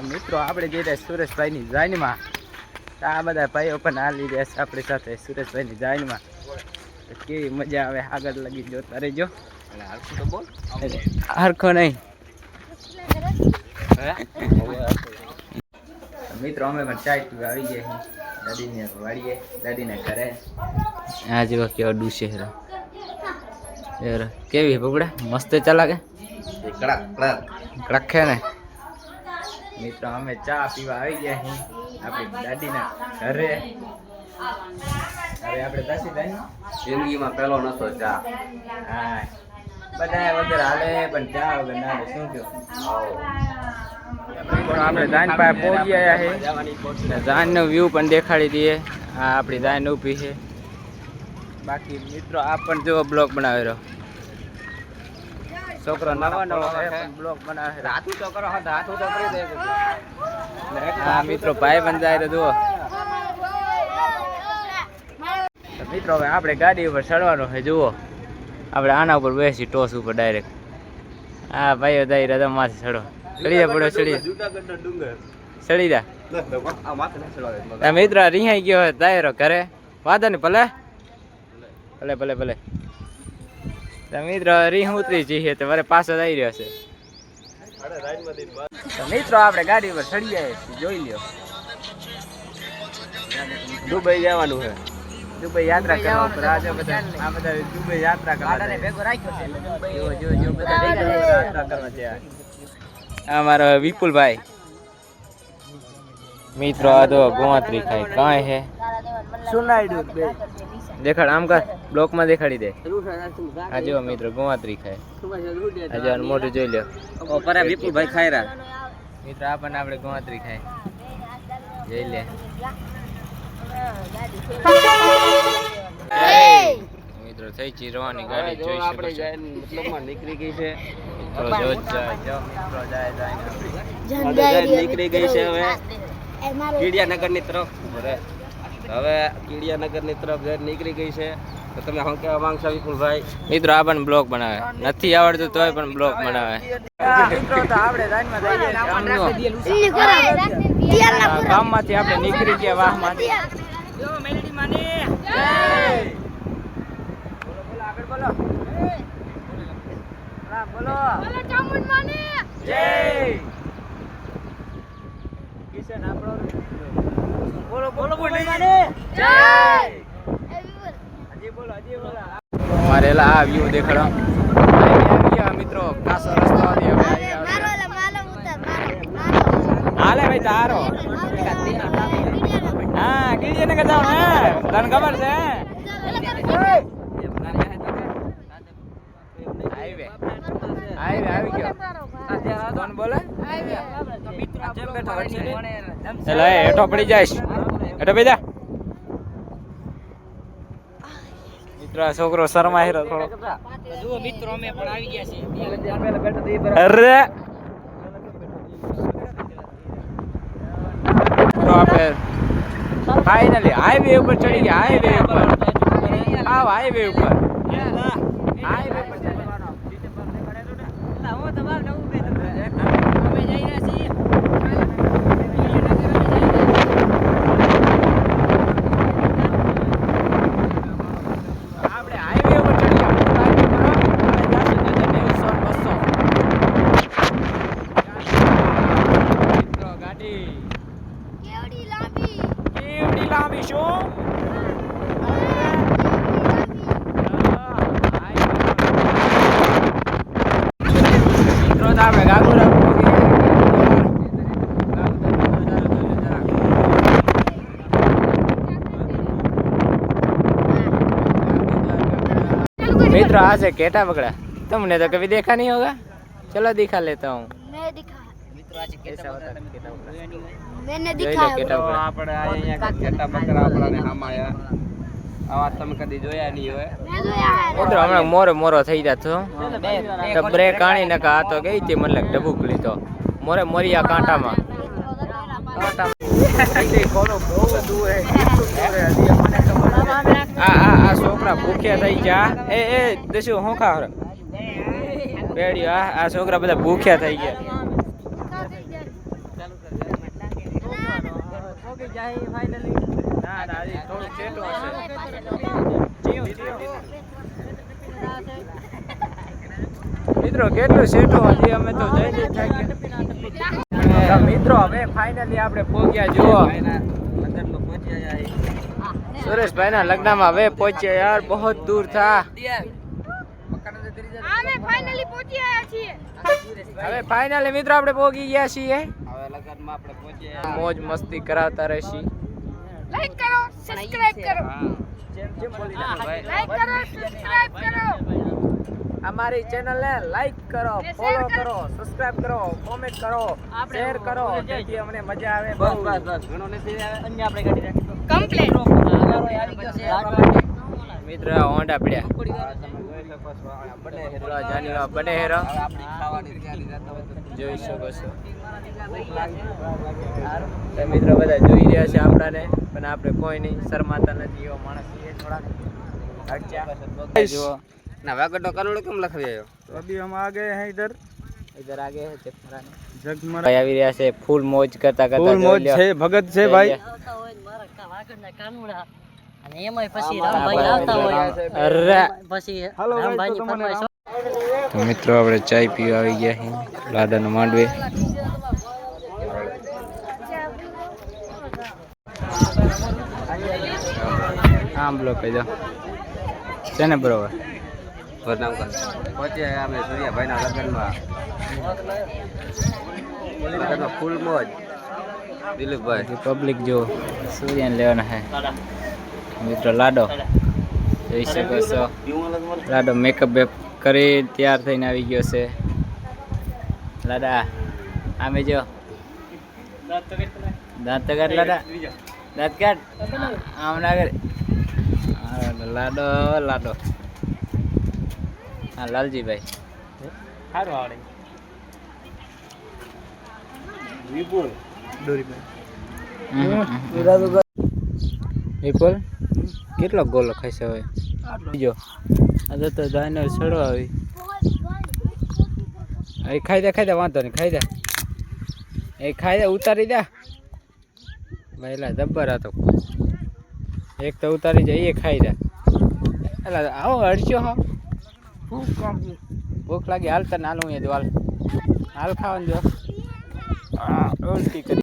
મિત્રો આપણે જઈ રહ્યા સુરેશભાઈની જાનમાં. આ બધા ભાઈઓ પણ હાલી રહ્યા છે આપણી સાથે સુરેશભાઈની જાનમાં. કેવી મજા આવે આગળ લગી જોતા રહેજો. હરખો નહીં મિત્રો અમે પણ ચાય પીવા આવી ગયા દાદીને વાડીએ દાદીને ઘરે. આ જેવા કેવા ડૂસે યાર કેવી ભગડા મસ્ત ચલાગે કડક ને. મિત્રો અમે ચા પીવા આવી ગયા છીએ આપણી દાદીના ઘરે. હવે આપણે દાસી ભાઈ જિંદગીમાં પહેલો નશો ચા. હા બધા વગર હાલે પણ ચા વગર ના હાલે. શું કહ્યું? આપણે જાન પાસે પહોંચી આવ્યા છે. જાનનો વ્યૂ પણ દેખાડી દઈએ. આ આપણી જાન ઊભી છે. બાકી મિત્રો આ પણ જો બ્લોક બનાવેલો છોકરો નવો નવો બ્લોક બનાવે. હાથું તો કરો હાથું તો કરી દે. હા મિત્રો ભાઈ પણ જાય જુઓ. મિત્રો હવે આપણે ગાડી ઉપર ચડવાનું છે. જુઓ આપણે આના ઉપર બેસી ટોસ ઉપર ડાયરેક્ટ. હા ભાઈઓ જાય રદમ માંથી ચડો. ચડી જા પડો ચડી ચડી જા. મિત્ર રિહાઈ ગયો દાયરો ઘરે વાંધો નહીં ભલે ભલે ભલે ભલે. મિત્ર રીહ ઉતરી જઈએ તો મારે પાછો આવી રહ્યો છે. મિત્રો આપણે ગાડી ઉપર ચડી જાય જોઈ લ્યો. દુબઈ જવાનું છે. દુબઈ યાત્રા કરવા પર આ બધા દુબઈ યાત્રા કરવા ભેગો રાખ્યો છે. જો જો બધા યાત્રા કરવા છે. આ મારો વિપુલભાઈ મિત્રો આ તો ગોવાત્રી ખાય કાંઈ હે સુનાઈડું બે દેખાડ આમ કર બ્લોક માં દેખાડી દે. આ જો મિત્રો ગોવાત્રી ખાય. આ જો મોઢું જોઈ લ્યો. ઓ પરા વિપુલભાઈ ખાય રા મિત્રો. આ પણ આપણે ગોવાત્રી ખાય જોઈ લે. મિત્રો થઈ ચીરવાની ગાડી જોઈ શકો છો. મતલબમાં નીકળી ગઈ છે. મિત્રો જો મિત્રો જાય નીકળી ગઈ છે. હવે કીડિયાનગર ની તરફ હવે કીડિયાનગર ની તરફ નીકળી ગઈ છે. તો તમે શું કહેવા માંગશો વિપુલભાઈ? મિત્રો આ પણ બ્લોગ બનાવે નથી આવડતું તોય પણ બ્લોગ બનાવે. મિત્રો તો આપણે ગામમાંથી આપણે નીકળી ગયા વાહમાંથી. બોલો બોલો જય કિશન આપણો બોલો બોલો બોલો જય હજી બોલો હજી બોલો. મારે આ વ્યૂ દેખાડો મિત્રો. કાસો રસ્તો હાલે ભાઈ તારો. હા કીડિયાનગર જાવ ને તને ખબર છે. હાઈવે હાઈવે આવી ગયો. કોણ બોલે? એટલે હેઠો પડી જાય. હેઠો પડી જા. મિત્રો છોકરો શરમાઈ રહ્યો થોડો. જુઓ મિત્રો અમે પણ આવી ગયા છીએ. અરે તો આપણે ફાઇનલી હાઈવે ઉપર ચડી ગયા. હાઈવે ઉપર આવ હાઈવે ઉપર હાઈવે પર ચડવાનો. હું તમાર નવું બે અમે જઈ રહ્યા છીએ. આપણે હાઈવે ઉપર ચડી ગયા. મિત્રો ગાડી કેવડી લાંબી શું આપણે ગાગુરા मित्र आज से केटा पकड़ा तुमने तो कभी देखा नहीं होगा. चलो दिखा लेता हूँ. मैं दिखा मित्र आज कैसा होता है केटा पकड़ा. मैंने दिखा केटा पकड़ा આપણે અહીંયા કેટા પકડા આપણાને હામાયા. આવા તમે કદી જોયા નહીં હોય. મિત્રો હમણાં મોરો મોરો થઈ જતો તો બ્રેક આણી નકા આ તો ગઈ હતી મતલબ ડબુક લીધો મોરે મોરિયા કાંટામાં. આ છોકરા ભૂખ્યા થઈ ગયા. એ દસ્યુ હું ખા પેડ્યો. આ છોકરા બધા ભૂખ્યા થઈ ગયા. પોગી જાય ફાઇનલી. ના ના હજી થોડું ચેટો હશે. મિત્રો કેટલું સેટો હજી અમે તો જઈ થાકી. મિત્રો હવે ફાઇનલી આપણે પહોંચ્યા. જુઓ સુરેશભાઈ ના લગ્ન માં હવે પહોંચ્યા યાર. બહુ દૂર થા. હવે ફાઇનલી મિત્રો આપણે પહોંચી ગયા છીએ. હવે લગન માં આપણે પહોંચ્યા. મોજ મસ્તી કરાવતા રહેશી. લાઈક કરો, સબસ્ક્રાઇબ કરો. લાઈક કરો, સબસ્ક્રાઇબ કરો. हमारी चैनल ने लाइक करो, फॉलो करो, सब्सक्राइब करो, कमेंट करो, शेयर करो જેથી અમને મજા આવે. બસ બસ બસ ઘણો નથી આવે. અન્ય આપણે ગાડી રાખી કમ્પ્લીટ. અમારો આવી ગયો છે મિત્ર હોન્ડા પડ્યા. તમે જોઈ શકો છો બને હેરો જાનીવા બને હેરો. આપણી ખાવાની તૈયારી રહેતો હોય તો જોઈ શકો છો. મિત્રો બધા જોઈ રહ્યા છે આપણાને પણ આપણે કોઈ નહીં શરમાતા નથી. એવો માણસ છે થોડા હટચા જો ना वागड़ तो करोड़ क्यों लख रहे हो? तो अभी हम आ गए हैं इधर आगे है जगमरा भाई આવી રહ્યા છે. ફૂલ મોજ કરતા કરતા ફૂલ મોજ છે. ભગત છે ભાઈ. વાગડના કાનુડા અને એમાંય પછી રામભાઈ આવતા હોય. અરે પછી રામભાઈની ફરમાઈશ. તો મિત્રો આપણે ચાય પીવા આવી ગયા છે લાડાનો માંડવે. આમ બ્લોક કહી દો છે ને બરોબર. પહોંચ્યા અમે સૂર્યાભાઈના લગ્નમાં ફૂલ મોજ. દિલીપભાઈ પબ્લિક જો સૂર્યને લેવાના હે. મિત્રો લાડો જોઈ શકો છો. લાડો મેકઅપ બેપ કરી તૈયાર થઈને આવી ગયો છે. લાડા આમે જો દાંત કાઢ. લાડા દાંત કાઢ. આમ ના કરે. લાડો લાડો. हाँ लालजी भाई सारू आवड़े. विपुल डोरी भाई વિપુલ કેટલો ગોલ ખાઈશે હવે? જો આ તો દાયનો છડવા આવી. એ ખાઈ દે વાંધો નહીં. ખાઈ દે એ ખાઈ દે. ઉતારી દે ભાઈલા જબ્બર હતો. એક તો ઉતારી જાય એ ખાઈ દે. એટલે આવો અડચ્યો. હા ભૂખ લાગી. હાલ તને હાલ હું હાલ ખાવાનું જો ઉલટી કરી.